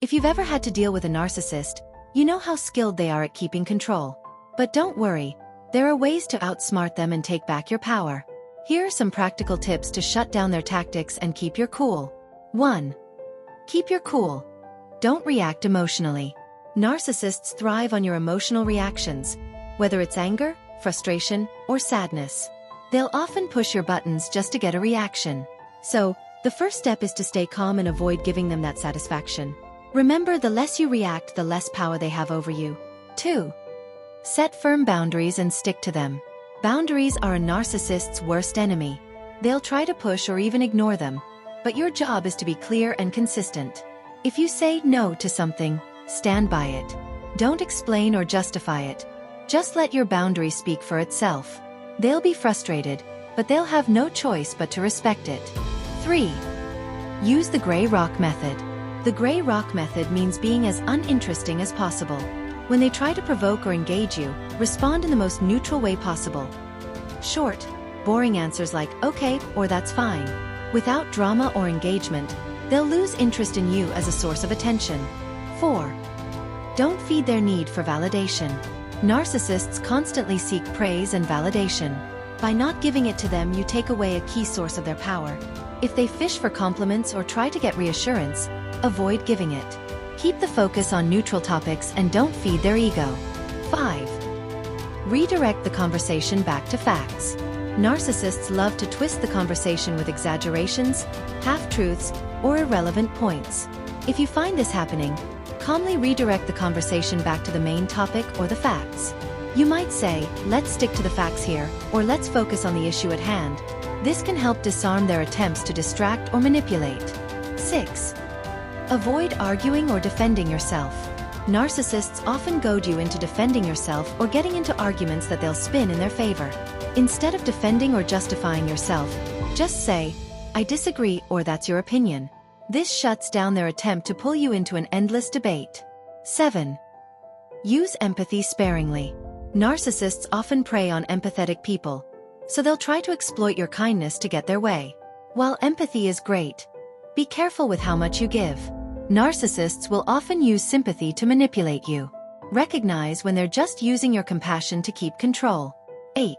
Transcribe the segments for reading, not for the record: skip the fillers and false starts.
If you've ever had to deal with a narcissist, you know how skilled they are at keeping control. But don't worry, there are ways to outsmart them and take back your power. Here are some practical tips to shut down their tactics and keep your cool. 1. Keep your cool. Don't react emotionally. Narcissists thrive on your emotional reactions, whether it's anger, frustration, or sadness. They'll often push your buttons just to get a reaction. So, the first step is to stay calm and avoid giving them that satisfaction. Remember, the less you react, the less power they have over you. 2. Set firm boundaries and stick to them. Boundaries are a narcissist's worst enemy. They'll try to push or even ignore them, but your job is to be clear and consistent. If you say no to something, stand by it. Don't explain or justify it. Just let your boundary speak for itself. They'll be frustrated, but they'll have no choice but to respect it. 3. Use the gray rock method. The gray rock method means being as uninteresting as possible. When they try to provoke or engage you, respond in the most neutral way possible. Short, boring answers like okay or that's fine. Without drama or engagement, they'll lose interest in you as a source of attention. 4. Don't feed their need for validation. Narcissists constantly seek praise and validation. By not giving it to them, you take away a key source of their power. If they fish for compliments or try to get reassurance, avoid giving it. Keep the focus on neutral topics and don't feed their ego. 5. Redirect the conversation back to facts. Narcissists love to twist the conversation with exaggerations, half-truths, or irrelevant points. If you find this happening, calmly redirect the conversation back to the main topic or the facts. You might say, let's stick to the facts here, or let's focus on the issue at hand. This can help disarm their attempts to distract or manipulate. 6. Avoid arguing or defending yourself. Narcissists often goad you into defending yourself or getting into arguments that they'll spin in their favor. Instead of defending or justifying yourself, just say, I disagree, or that's your opinion. This shuts down their attempt to pull you into an endless debate. 7. Use empathy sparingly. Narcissists often prey on empathetic people, so they'll try to exploit your kindness to get their way. While empathy is great, be careful with how much you give. Narcissists will often use sympathy to manipulate you. Recognize when they're just using your compassion to keep control. 8.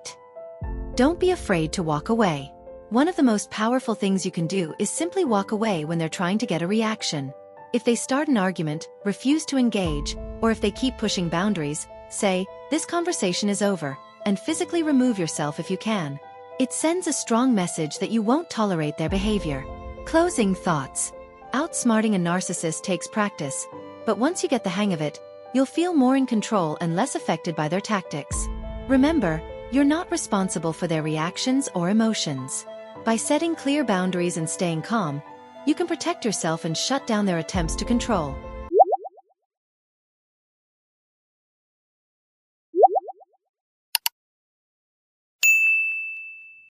Don't be afraid to walk away. One of the most powerful things you can do is simply walk away when they're trying to get a reaction. If they start an argument, refuse to engage, or if they keep pushing boundaries, say, this conversation is over, and physically remove yourself if you can. It sends a strong message that you won't tolerate their behavior. Closing thoughts. Outsmarting a narcissist takes practice, but once you get the hang of it, you'll feel more in control and less affected by their tactics. Remember, you're not responsible for their reactions or emotions. By setting clear boundaries and staying calm, you can protect yourself and shut down their attempts to control.